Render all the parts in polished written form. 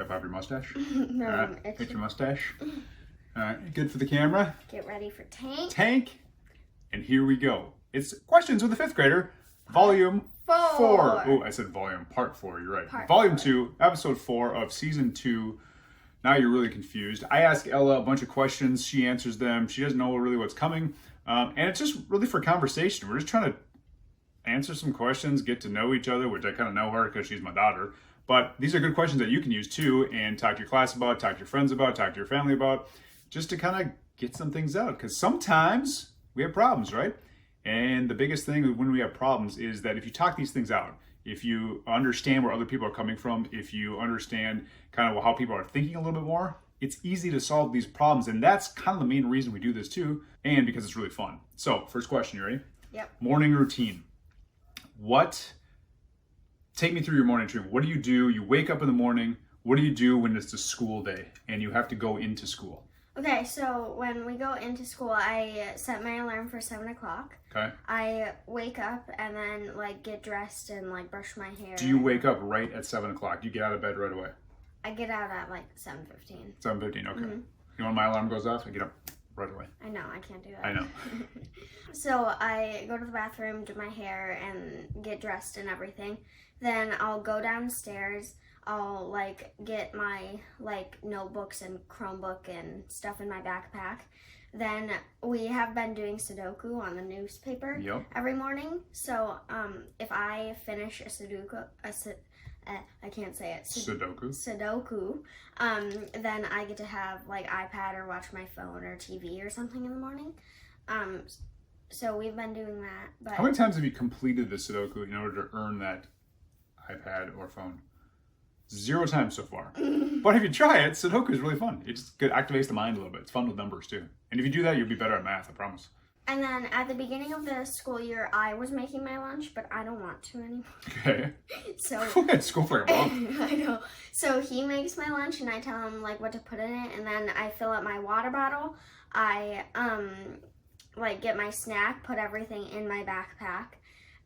Pop your mustache? No, All right, hit your mustache. All right, good for the camera. Get ready for Tank. Tank. And here we go. It's Questions with a Fifth Grader, Volume 4. Oh, I said volume, Part 4, you're right. Volume 2, Episode 4 of Season 2. Now you're really confused. I ask Ella a bunch of questions. She answers them. She doesn't know really what's coming. And it's just really for conversation. We're just trying to answer some questions, get to know each other, which I kind of know her because she's my daughter. But these are good questions that you can use too and talk to your class about, talk to your friends about, talk to your family about, just to kind of get some things out. Because sometimes we have problems, right? And the biggest thing when we have problems is that if you talk these things out, if you understand where other people are coming from, if you understand kind of how people are thinking a little bit more, it's easy to solve these problems. And that's kind of the main reason we do this too, and because it's really fun. So, first question, you ready? Yep. Morning routine. Take me through your morning routine. What do? You wake up in the morning. What do you do when it's a school day and you have to go into school? Okay, so when we go into school, I set my alarm for 7 o'clock. Okay. I wake up and then get dressed and brush my hair. Do you wake up right at 7 o'clock? Do you get out of bed right away? I get out at 7:15. 7:15, okay. Mm-hmm. You know when my alarm goes off? I get up right away. I know, I can't do that. I know. So I go to the bathroom, do my hair, and get dressed and everything. Then I'll go downstairs. I'll get my notebooks and Chromebook and stuff in my backpack. Then we have been doing Sudoku on the newspaper every morning. So if I finish a Sudoku, I can't say it. Sudoku. Then I get to have iPad or watch my phone or TV or something in the morning. So we've been doing that. But how many times have you completed the Sudoku in order to earn that iPad or phone? 0 times so far. But if you try it, Sudoku is really fun. It just activates the mind a little bit. It's fun with numbers too. And if you do that, you'll be better at math, I promise. And then at the beginning of the school year, I was making my lunch, but I don't want to anymore. Okay. So go ahead, school for your mom. I know. So he makes my lunch and I tell him what to put in it, and then I fill up my water bottle. I get my snack, put everything in my backpack.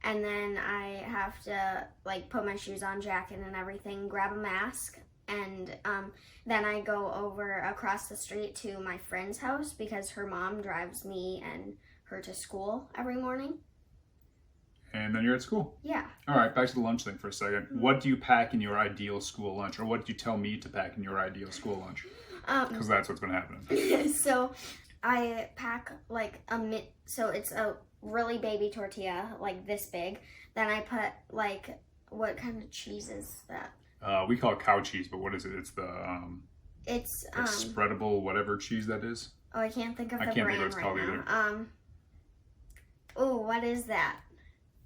And then I have to put my shoes on, jacket and everything, grab a mask, and then I go over across the street to my friend's house because her mom drives me and her to school every morning. And then you're at school. Yeah. All right, back to the lunch thing for a second. What do you pack in your ideal school lunch, or what do you tell me to pack in your ideal school lunch? Because that's what's been happening. So I pack so it's a really baby tortilla, this big. Then I put what kind of cheese is that? We call it cow cheese, but what is it? It's the it's spreadable whatever cheese that is. Oh, I can't think of the brand. I can't think of what it's called either. Oh, what is that?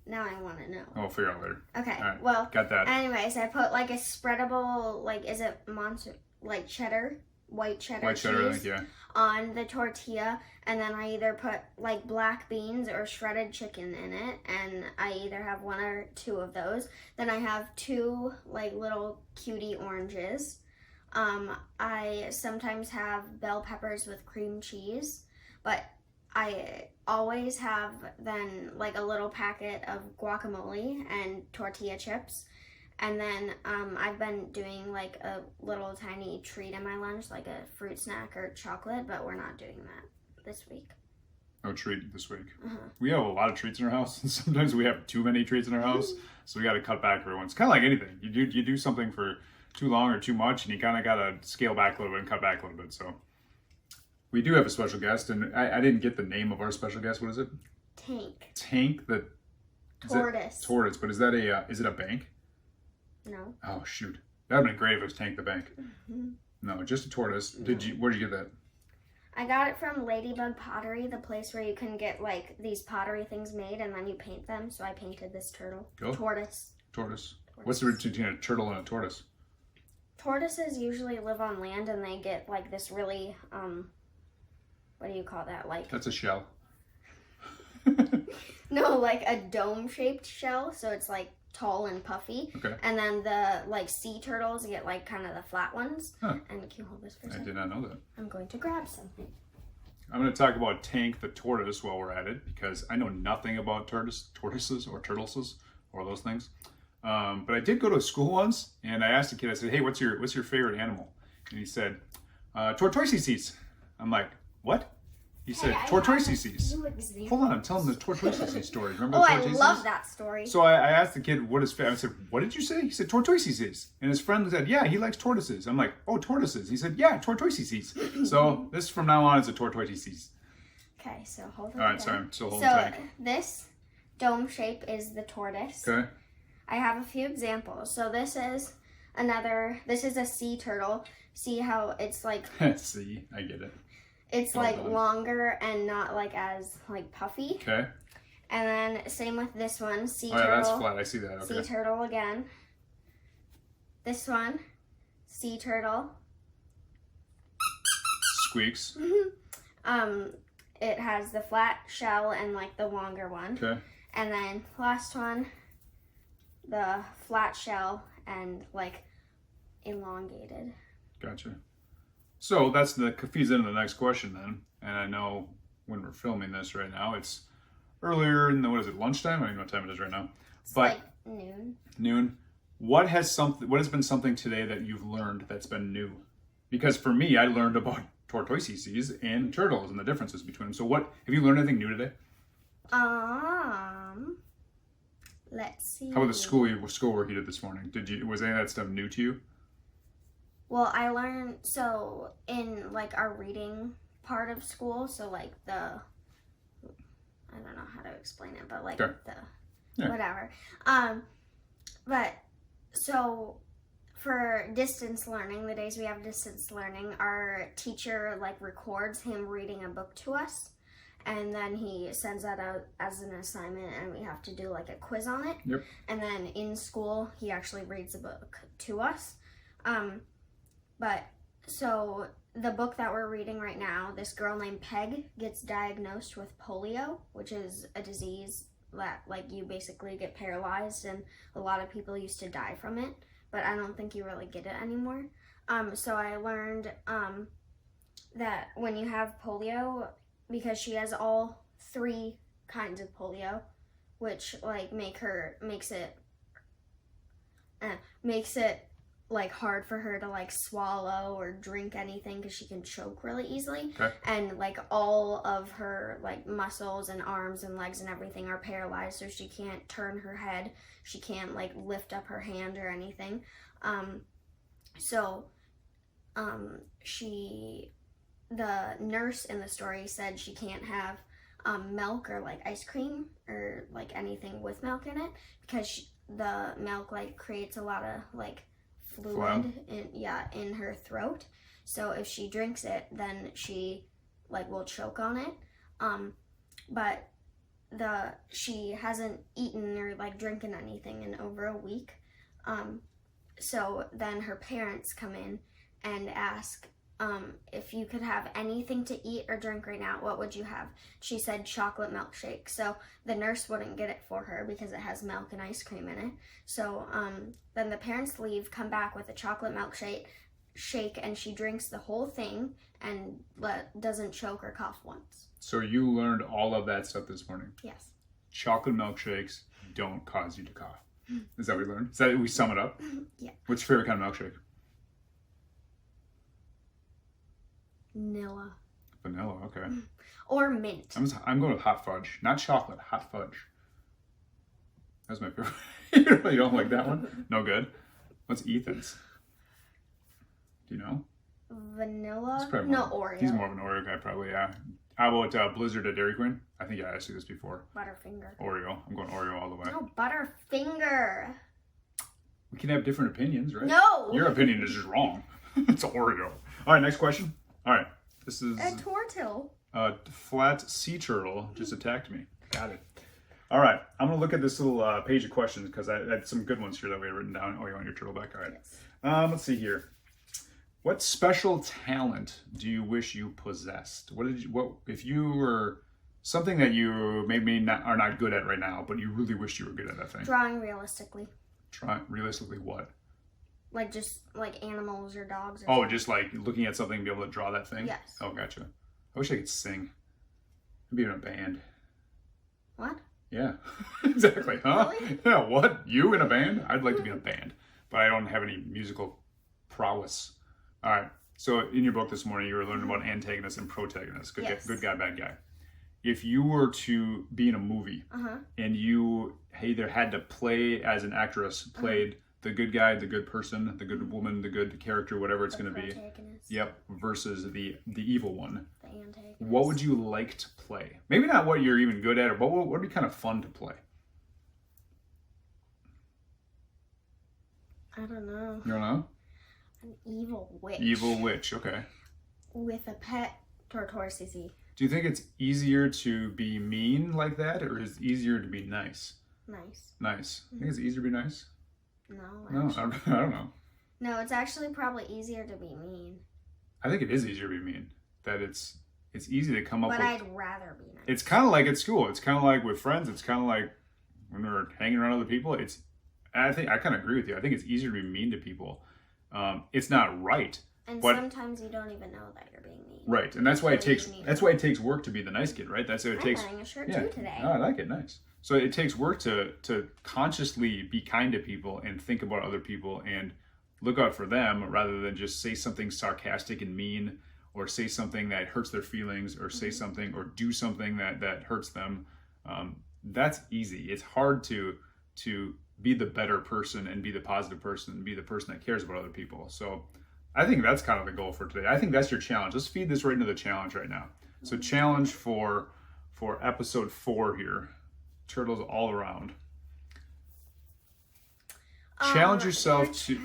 Now I want to know. We'll figure it out later. Okay. All right. Well, got that. Anyways, I put a spreadable is it monster cheddar? White cheddar cheese on the tortilla, and then I either put black beans or shredded chicken in it, and I either have 1 or 2 of those. Then I have 2 little cutie oranges. I sometimes have bell peppers with cream cheese, but I always have then a little packet of guacamole and tortilla chips. And then I've been doing a little tiny treat in my lunch, a fruit snack or chocolate, but we're not doing that this week. No treat this week. We have a lot of treats in our house, and sometimes we have too many treats in our house, so we got to cut back every once. It's kind of like anything. You do something for too long or too much, and you kind of got to scale back a little bit and cut back a little bit. So we do have a special guest, and I didn't get the name of our special guest. What is it? Tank. Tank the tortoise. Tortoise, but is it a bank? No. Oh shoot, that would have been great if it was Tank the Bank. No, just a tortoise. No. Where did you get that? I got it from Ladybug Pottery, the place where you can get these pottery things made and then you paint them. So I painted this turtle. Tortoise. What's the difference between a turtle and a tortoise? Tortoises usually live on land and they get this really what do you call that? That's a shell. No, a dome-shaped shell. So it's tall and puffy. Okay. And then the sea turtles get kind of the flat ones. Huh. And can you hold this for a second? I did not know that. I'm going to grab something. I'm going to talk about Tank the tortoise while we're at it, because I know nothing about tortoises or turtleses or those things. But I did go to a school once, and I asked a kid, I said, hey, what's your favorite animal? And he said, tortoises. I'm like, what? He said, tortoises. Hold on, I'm telling the tortoises story. Remember the tortoises? I love that story. So I asked the kid what his favorite. I said, what did you say? He said, tortoises. And his friend said, yeah, he likes tortoises. I'm like, oh, tortoises. He said, yeah, tortoises. So this from now on is a tortoises. Okay, so hold on. All right, sorry, I'm still holding tight. So this dome shape is the tortoise. Okay. I have a few examples. So this is a sea turtle. See how it's like... See, I get it. It's like longer and not like as like puffy. Okay. And then same with this one, sea turtle. Oh yeah, that's flat. I see that. Okay. Sea turtle again. This one, sea turtle. Squeaks. It has the flat shell and like the longer one. Okay. And then last one, the flat shell and like elongated. Gotcha. So that's feeds into the next question then. And I know when we're filming this right now, it's earlier in the, what is it, lunchtime? I don't know what time it is right now. It's like noon. Noon. What has been something today that you've learned that's been new? Because for me, I learned about tortoises and turtles and the differences between them. So what, have you learned anything new today? Let's see. How about the schoolwork you did this morning? Was any of that stuff new to you? Well, I learned, so in like our reading part of school, so like I don't know how to explain it, but like whatever. But so for distance learning, the days we have distance learning, our teacher like records him reading a book to us, and then he sends that out as an assignment, and we have to do like a quiz on it. Yep. And then in school, he actually reads a book to us. But so the book that we're reading right now, this girl named Peg gets diagnosed with polio, which is a disease that like you basically get paralyzed, and a lot of people used to die from it, but I don't think you really get it anymore. So I learned that when you have polio, because she has all 3 kinds of polio, which like makes it like hard for her to like swallow or drink anything because she can choke really easily. Okay. And like all of her like muscles and arms and legs and everything are paralyzed, so she can't turn her head, she can't like lift up her hand or anything. The nurse in the story said she can't have milk or like ice cream or like anything with milk in it because the milk like creates a lot of like fluid in her throat. So if she drinks it, then she like will choke on it. But she hasn't eaten or like drinking anything in over a week. So then her parents come in and ask, if you could have anything to eat or drink right now, what would you have? She said chocolate milkshake. So the nurse wouldn't get it for her because it has milk and ice cream in it. So then the parents leave, come back with a chocolate milkshake, and she drinks the whole thing and doesn't choke or cough once. So you learned all of that stuff this morning? Yes. Chocolate milkshakes don't cause you to cough. Is that what we learned? Is that we sum it up? Yeah. What's your favorite kind of milkshake? Vanilla, okay. Or mint. I'm going with hot fudge. Not chocolate, hot fudge. That's my favorite. You don't like that one? No good? What's Ethan's? Do you know? Vanilla? No, Oreo. He's more of an Oreo guy probably, yeah. How about Blizzard at Dairy Queen? I think I asked you this before. Butterfinger. Oreo. I'm going Oreo all the way. No, Butterfinger. We can have different opinions, right? No! Your opinion is just wrong. It's Oreo. All right, next question. All right, this is a tortoise. A flat sea turtle just attacked me. Got it. All right, I'm gonna look at this little page of questions because I had some good ones here that we had written down. Oh, you want your turtle back? All right. Yes. Let's see here. What special talent do you wish you possessed? What if you were something that you maybe are not good at right now, but you really wish you were good at that thing? Drawing realistically. Realistically what? Like just like animals or dogs or something. Just like looking at something and be able to draw that thing? Yes. Oh, gotcha. I wish I could sing. I'd be in a band. What? Yeah, exactly. Huh? Really? Yeah, what? You in a band? I'd like to be in a band, but I don't have any musical prowess. All right. So in your book this morning, you were learning about antagonists and protagonists. Good guy, bad guy. If you were to be in a movie and you either had to play as an actress, played the good guy, the good person, the good woman, the good character, whatever it's going to be. Yep. Versus the evil one. The antagonist. What would you like to play? Maybe not what you're even good at, but what would be kind of fun to play? I don't know. You don't know? An evil witch. Evil witch, okay. With a pet tortoise. Do you think it's easier to be mean like that, or is it easier to be nice? Nice. Nice. I think it's easier to be nice? No, I don't know. No, it's actually probably easier to be mean. I think it is easier to be mean. That it's easy to come up with. But I'd rather be nice. It's kind of like at school. It's kind of like with friends. It's kind of like when we're hanging around other people. I think I kind of agree with you. I think it's easier to be mean to people. It's not right. And sometimes you don't even know that you're being mean. Right, and that's why it takes work to be the nice kid, right? That's what it takes. I'm wearing a shirt too today. Oh, I like it. Nice. So it takes work to consciously be kind to people and think about other people and look out for them rather than just say something sarcastic and mean or say something that hurts their feelings or say something or do something that hurts them. That's easy. It's hard to be the better person and be the positive person and be the person that cares about other people. So I think that's kind of the goal for today. I think that's your challenge. Let's feed this right into the challenge right now. So challenge for episode 4 here. Turtles all around. Challenge yourself to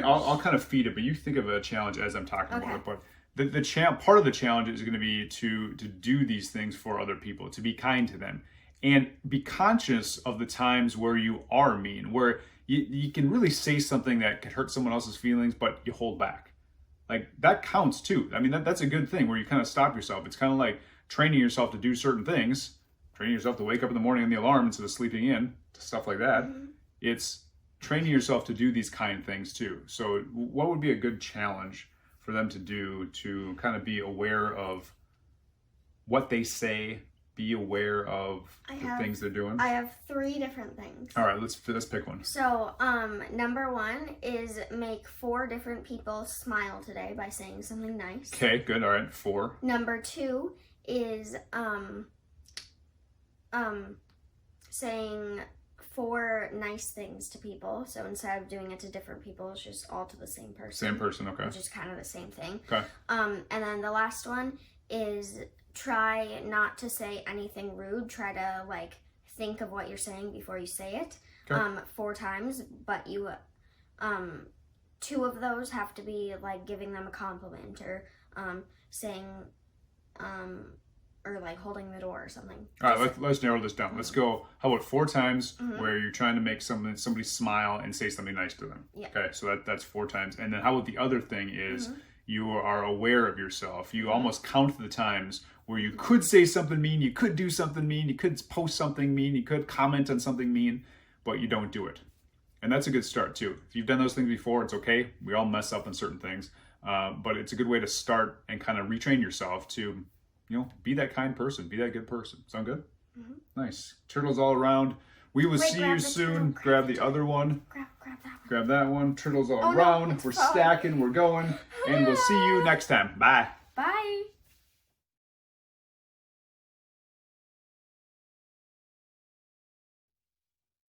I'll kind of feed it, but you think of a challenge as I'm talking about it. But the part of the challenge is going to be to do these things for other people, to be kind to them, and be conscious of the times where you are mean, where you can really say something that could hurt someone else's feelings, but you hold back. Like that counts too. I mean, that's a good thing where you kind of stop yourself. It's kind of like training yourself to do certain things, training yourself to wake up in the morning on the alarm instead of sleeping in, stuff like that. It's training yourself to do these kind things too. So what would be a good challenge for them to do to kind of be aware of what they say, be aware of the things they're doing? I have 3 different things. All right, let's pick one. So, number 1 is make 4 different people smile today by saying something nice. Okay, good. All right, 4. Number 2 is saying 4 nice things to people. So instead of doing it to different people, it's just all to the same person. Same person, okay. Which is kind of the same thing. Okay. And then the last one is try not to say anything rude. Try to think of what you're saying before you say it. Okay. 4 times, but you 2 of those have to be giving them a compliment or saying or holding the door or something. All right, let's narrow this down. Let's go. How about 4 times where you're trying to make somebody smile and say something nice to them? Yeah. Okay, so that's 4 times. And then how about the other thing is you are aware of yourself. You almost count the times where you could say something mean, you could do something mean, you could post something mean, you could comment on something mean, but you don't do it. And that's a good start too. If you've done those things before, it's okay. We all mess up on certain things. But it's a good way to start and kind of retrain yourself to, be that kind person, be that good person. Sound good? Nice. Turtles all around. We will see you soon. Grab the other one. Grab that one. Grab that one. Turtles all around. We're stacking. We're going. And we'll see you next time. Bye.